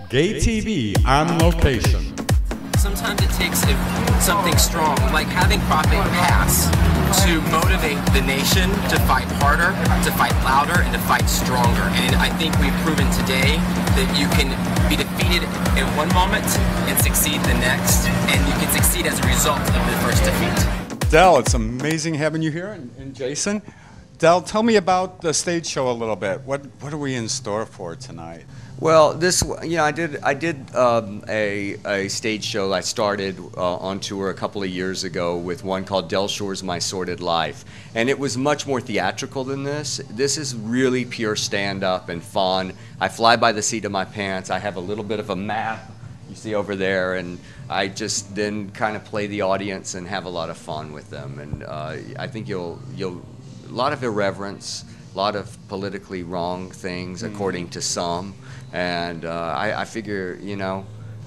Gay TV on location. Sometimes it takes something strong, like having Prophet pass, to motivate the nation to fight harder, to fight louder, and to fight stronger. And I think we've proven today that you can be defeated in one moment and succeed the next, and you can succeed as a result of the first defeat. Del, it's amazing having you here, and Jason. Del, tell me about the stage show a little bit. What are we in store for tonight? Well, I did a stage show I started on tour a couple of years ago with one called Del Shores My Sordid Life, and it was much more theatrical than this. This is really pure stand-up and fun. I fly by the seat of my pants. I have a little bit of a map you see over there, and I just then kind of play the audience and have a lot of fun with them. And I think you'll a lot of irreverence, a lot of politically wrong things according to some. And I figure,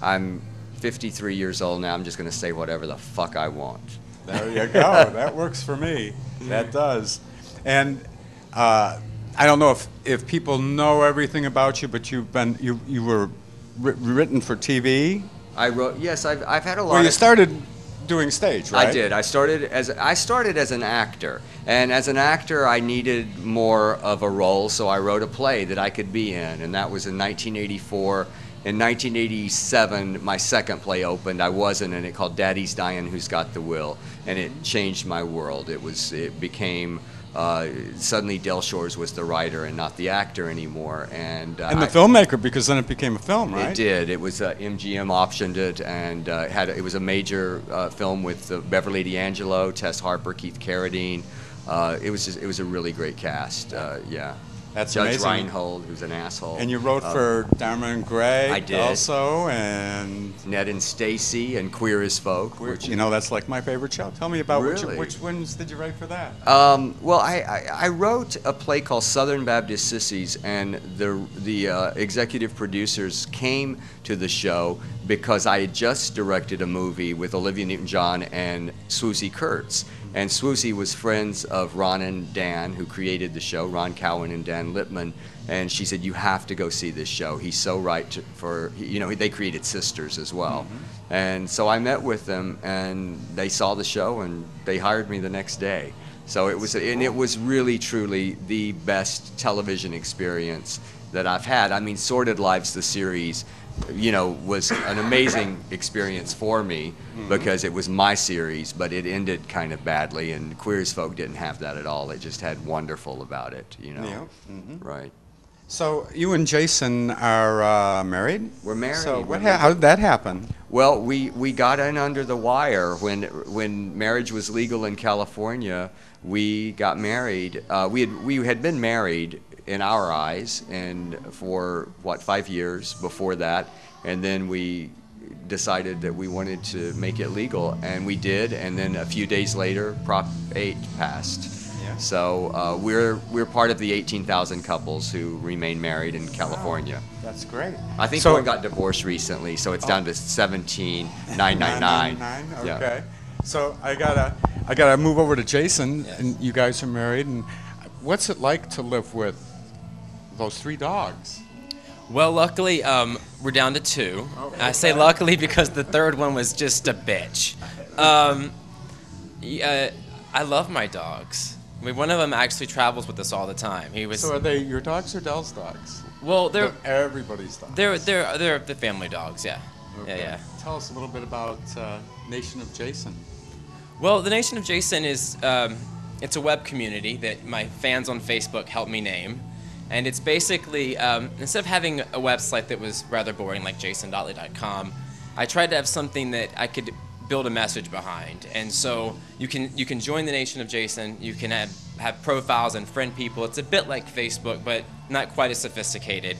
I'm 53 years old now. I'm just going to say whatever the fuck I want. There you go. That works for me. That does. And I don't know if people know everything about you, but you were written for TV. I wrote. Yes, I've had a lot. Well, you started doing stage, right? I did. I started as an actor, and as an actor, I needed more of a role, so I wrote a play that I could be in, and that was in 1984. In 1987, my second play opened. I wasn't in it, called Daddy's Dying, Who's Got the Will, and it changed my world. It became suddenly Del Shores was the writer and not the actor anymore, and the filmmaker, because then it became a film, right? It did. It was MGM optioned it, and it was a major film with Beverly D'Angelo, Tess Harper, Keith Carradine. It was a really great cast. Yeah. That's Judge amazing. Reinhold, who's an asshole. And you wrote for Dharma and Greg I did. Also, and Ned and Stacy, and Queer as Folk. which, that's like my favorite show. Tell me about Really? which ones did you write for that? Well, I wrote a play called Southern Baptist Sissies, and the executive producers came to the show because I had just directed a movie with Olivia Newton-John and Swoosie Kurtz. And Swoosie was friends of Ron and Dan, who created the show, Ron Cowan and Dan Lippman. And she said, you have to go see this show. He's so right they created Sisters as well. Mm-hmm. And so I met with them, and they saw the show, and they hired me the next day. So it was really, truly the best television experience that I've had. I mean, Sordid Lives, the series, was an amazing experience for me because it was my series, but it ended kind of badly, and Queer as Folk didn't have that at all. It just had wonderful about it, Yeah. Mm-hmm. Right. So you and Jason are married? We're married. So how did that happen? Well, we got in under the wire when marriage was legal in California. We got married. We had been married in our eyes, and for 5 years before that, and then we decided that we wanted to make it legal, and we did. And then a few days later, Prop 8 passed. Yeah. So we're part of the 18,000 couples who remain married in California. Oh, that's great. I think one got divorced recently, so it's down to 17,999. Okay. Yeah. So I gotta move over to Jason, Yes. and you guys are married. And what's it like to live with those 3 dogs? Well, luckily, we're down to 2. Okay. I say luckily because the third one was just a bitch. I love my dogs. I mean, one of them actually travels with us all the time. So are they your dogs or Del's dogs? Well, they're everybody's dogs. they're the family dogs. Yeah. Okay. Yeah. Tell us a little bit about Nation of Jason. Well, the Nation of Jason is it's a web community that my fans on Facebook helped me name. And it's basically, instead of having a website that was rather boring like jasondottley.com, I tried to have something that I could build a message behind. And so you can join the Nation of Jason, you can have profiles and friend people. It's a bit like Facebook, but not quite as sophisticated.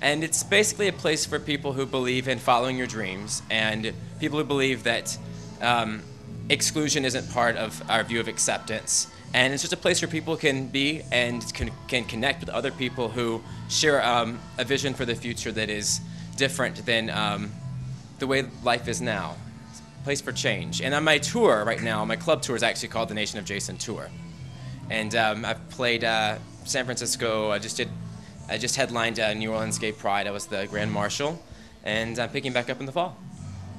And it's basically a place for people who believe in following your dreams, and people who believe that exclusion isn't part of our view of acceptance. And it's just a place where people can be and can connect with other people who share a vision for the future that is different than the way life is now. It's a place for change. And on my tour right now, my club tour is actually called the Nation of Jason Tour. And I've played San Francisco. I just headlined New Orleans Gay Pride. I was the Grand Marshal. and I'm picking back up in the fall.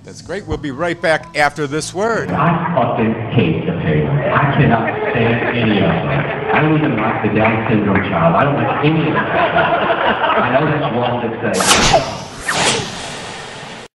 That's great. We'll be right back after this word. I fucking hate the paper. I cannot stand any of them. I don't even like the Down syndrome child. I don't like any of them. I know that's wrong to say.